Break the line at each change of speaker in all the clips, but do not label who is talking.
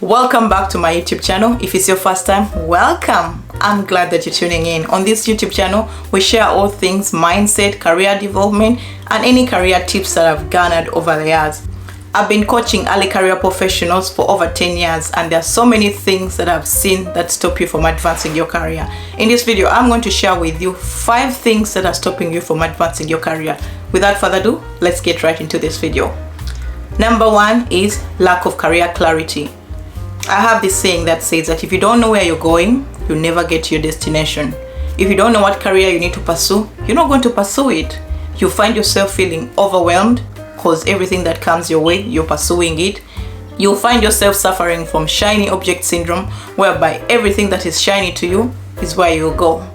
Welcome back to my YouTube channel. If it's your first time, welcome. I'm glad that you're tuning in. On this YouTube channel, we share all things mindset, career development, and any career tips that I've garnered over the years. I've been coaching early career professionals for over 10 years, and there are so many things that I've seen that stop you from advancing your career. In this video, I'm going to share with you 5 things that are stopping you from advancing your career. Without further ado, let's get right into this video. Number 1 is lack of career clarity. I have this saying that says that if you don't know where you're going, you'll never get to your destination. If you don't know what career you need to pursue, you're not going to pursue it. You find yourself feeling overwhelmed because everything that comes your way, you're pursuing it. You'll find yourself suffering from shiny object syndrome, whereby everything that is shiny to you is where you'll go.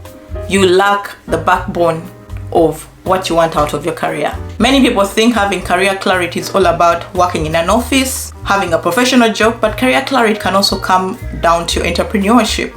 You lack the backbone of what you want out of your career. Many people think having career clarity is all about working in an office, having a professional job, but career clarity can also come down to your entrepreneurship.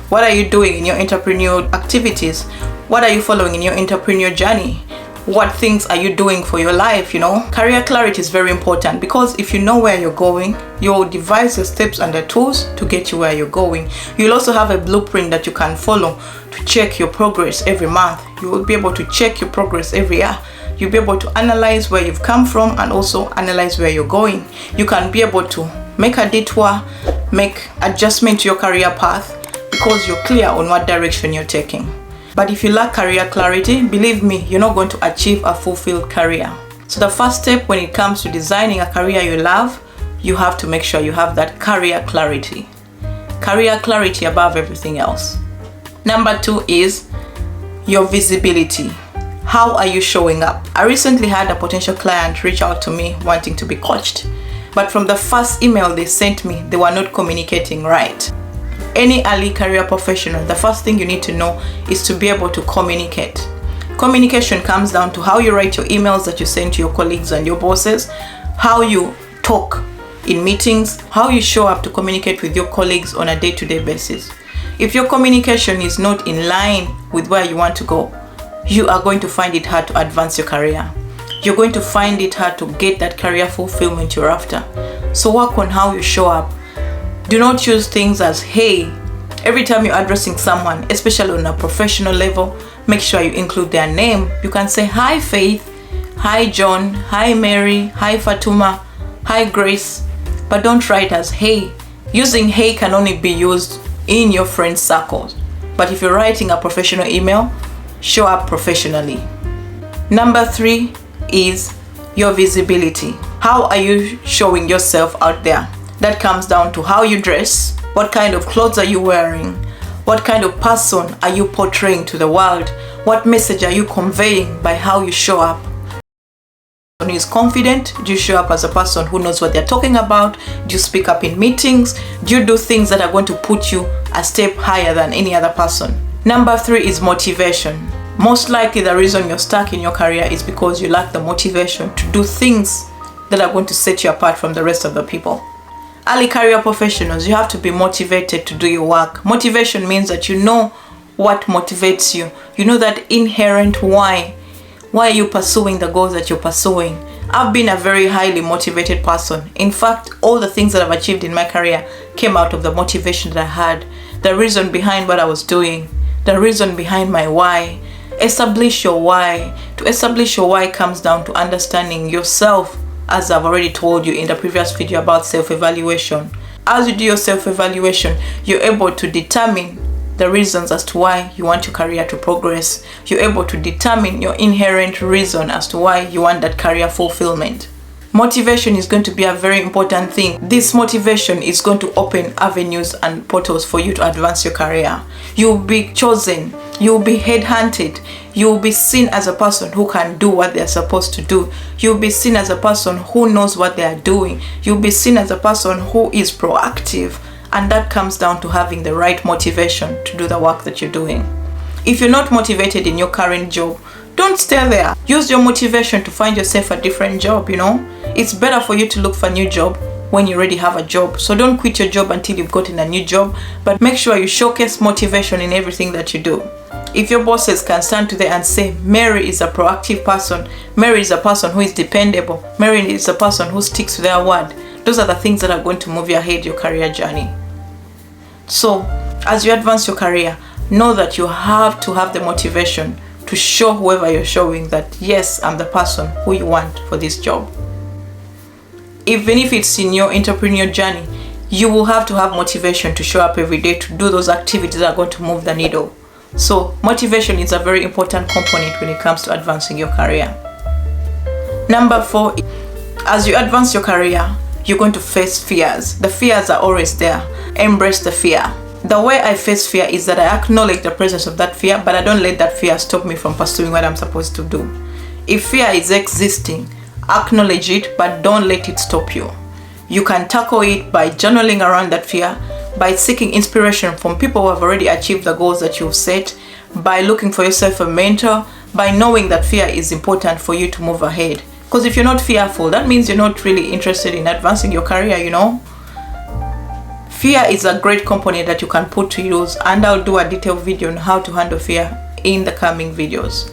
What are you doing in your entrepreneurial activities? What are you following in your entrepreneurial journey? What things are you doing for your life? Career clarity is very important, because if you know where you're going, you'll devise the steps and the tools to get you where you're going. You'll also have a blueprint that you can follow to check your progress every month. You will be able to check your progress every year. You'll be able to analyze where you've come from and also analyze where you're going. You can be able to make a detour, make adjustment to your career path, because you're clear on what direction you're taking. But if you lack career clarity, believe me, you're not going to achieve a fulfilled career. So the first step when it comes to designing a career you love, you have to make sure you have that career clarity. Career clarity above everything else. Number 2 is your visibility. How are you showing up? I recently had a potential client reach out to me wanting to be coached, but from the first email they sent me, they were not communicating right. Any early career professional, the first thing you need to know is to be able to communicate. Communication comes down to how you write your emails that you send to your colleagues and your bosses, how you talk in meetings, how you show up to communicate with your colleagues on a day-to-day basis. If your communication is not in line with where you want to go, you are going to find it hard to advance your career. You're going to find it hard to get that career fulfillment you're after. So work on how you show up. Do not use things as hey. Every time you're addressing someone, especially on a professional level, make sure you include their name. You can say hi Faith, hi John, hi Mary, hi Fatuma, hi Grace, but don't write as hey. Using hey can only be used in your friend circles. But if you're writing a professional email, show up professionally. Number 3 is your visibility. How are you showing yourself out there? That comes down to how you dress, what kind of clothes are you wearing, what kind of person are you portraying to the world, what message are you conveying by how you show up. Who is confident? Do you show up as a person who knows what they're talking about? Do you speak up in meetings? Do you do things that are going to put you a step higher than any other person? Number 3 is motivation. Most likely the reason you're stuck in your career is because you lack the motivation to do things that are going to set you apart from the rest of the people. Early career professionals, you have to be motivated to do your work. Motivation means that you know what motivates you. You know that inherent why. Why are you pursuing the goals that you're pursuing? I've been a very highly motivated person. In fact, all the things that I've achieved in my career came out of the motivation that I had. The reason behind what I was doing. The reason behind my why. Establish your why. To establish your why comes down to understanding yourself, as I've already told you in the previous video about self-evaluation. As you do your self-evaluation, you're able to determine the reasons as to why you want your career to progress. You're able to determine your inherent reason as to why you want that career fulfillment. Motivation is going to be a very important thing. This motivation is going to open avenues and portals for you to advance your career. You'll be chosen. You'll be headhunted. You'll be seen as a person who can do what they're supposed to do. You'll be seen as a person who knows what they are doing. You'll be seen as a person who is proactive. And that comes down to having the right motivation to do the work that you're doing. If you're not motivated in your current job, don't stay there. Use your motivation to find yourself a different job, It's better for you to look for a new job when you already have a job. So don't quit your job until you've gotten a new job, but make sure you showcase motivation in everything that you do. If your bosses can stand to there and say, Mary is a proactive person, Mary is a person who is dependable, Mary is a person who sticks to their word, Those are the things that are going to move you ahead your career journey. So as you advance your career, know that you have to have the motivation to show whoever you're showing that, yes, I'm the person who you want for this job. Even if it's in your entrepreneurial journey, you will have to have motivation to show up every day to do those activities that are going to move the needle. So motivation is a very important component when it comes to advancing your career. Number 4, as you advance your career, you're going to face fears. The fears are always there. Embrace the fear. The way I face fear is that I acknowledge the presence of that fear, but I don't let that fear stop me from pursuing what I'm supposed to do. If fear is existing, acknowledge it, but don't let it stop you. You can tackle it by journaling around that fear, by seeking inspiration from people who have already achieved the goals that you've set, by looking for yourself a mentor, by knowing that fear is important for you to move ahead. Because if you're not fearful, that means you're not really interested in advancing your career, Fear is a great component that you can put to use, and I'll do a detailed video on how to handle fear in the coming videos.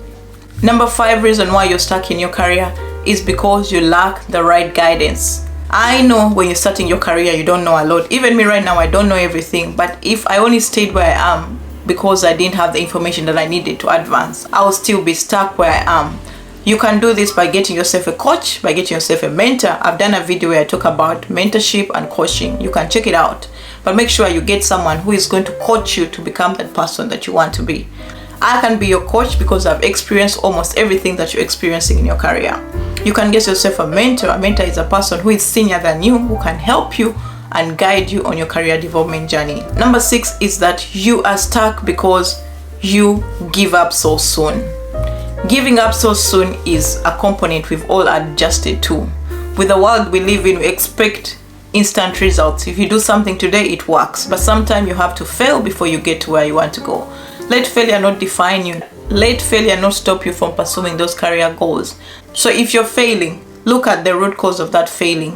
Number 5 reason why you're stuck in your career is because you lack the right guidance. I know when you're starting your career, you don't know a lot. Even me right now, I don't know everything. But if I only stayed where I am because I didn't have the information that I needed to advance, I will still be stuck where I am. You can do this by getting yourself a coach, by getting yourself a mentor. I've done a video where I talk about mentorship and coaching. You can check it out. But make sure you get someone who is going to coach you to become that person that you want to be. I can be your coach because I've experienced almost everything that you're experiencing in your career. You can get yourself a mentor. A mentor is a person who is senior than you, who can help you and guide you on your career development journey. Number 6 is that you are stuck because you give up so soon. Giving up so soon is a component we've all adjusted to. With the world we live in, we expect instant results. If you do something today, it works. But sometimes you have to fail before you get to where you want to go. Let failure not define you. Let failure not stop you from pursuing those career goals. So if you're failing, look at the root cause of that failing.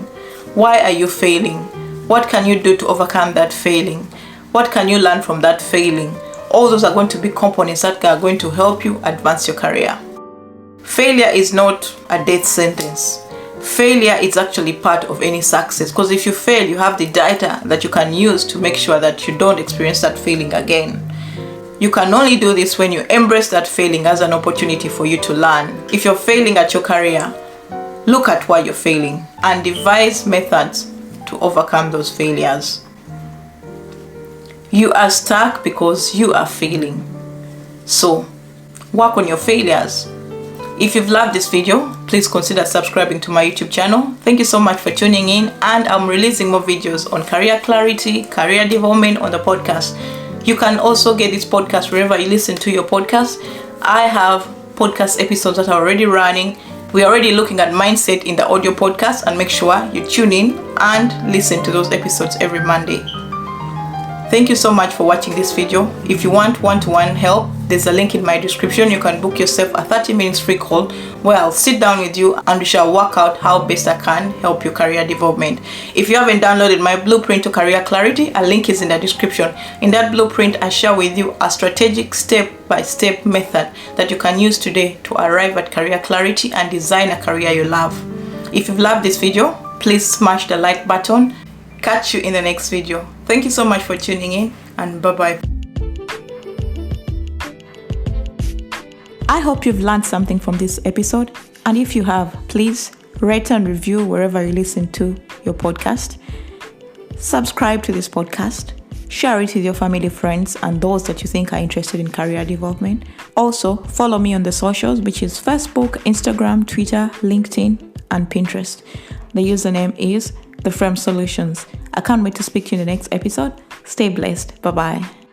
Why are you failing? What can you do to overcome that failing? What can you learn from that failing? All those are going to be components that are going to help you advance your career. Failure is not a death sentence. Failure is actually part of any success, because if you fail, you have the data that you can use to make sure that you don't experience that failing again. You can only do this when you embrace that failing as an opportunity for you to learn. If you're failing at your career, look at why you're failing and devise methods to overcome those failures. You are stuck because you are failing. So, work on your failures. If you've loved this video, please consider subscribing to my YouTube channel. Thank you so much for tuning in, and I'm releasing more videos on career clarity, career development on the podcast. You can also get this podcast wherever you listen to your podcast. I have podcast episodes that are already running. We're already looking at mindset in the audio podcast, and make sure you tune in and listen to those episodes every Monday. Thank you so much for watching this video. If you want one-to-one help, there's a link in my description. You can book yourself a 30 minutes free call where I'll sit down with you and we shall work out how best I can help your career development. If you haven't downloaded my blueprint to career clarity, a link is in the description. In that blueprint, I share with you a strategic step-by-step method that you can use today to arrive at career clarity and design a career you love. If you've loved this video, please smash the like button. Catch you in the next video. Thank you so much for tuning in, and bye-bye. I hope you've learned something from this episode, and if you have, please rate and review wherever you listen to your podcast. Subscribe to this podcast. Share it with your family, friends, and those that you think are interested in career development. Also, follow me on the socials, which is Facebook, Instagram, Twitter, LinkedIn, and Pinterest. The username is The Frame Solutions. I can't wait to speak to you in the next episode. Stay blessed. Bye-bye.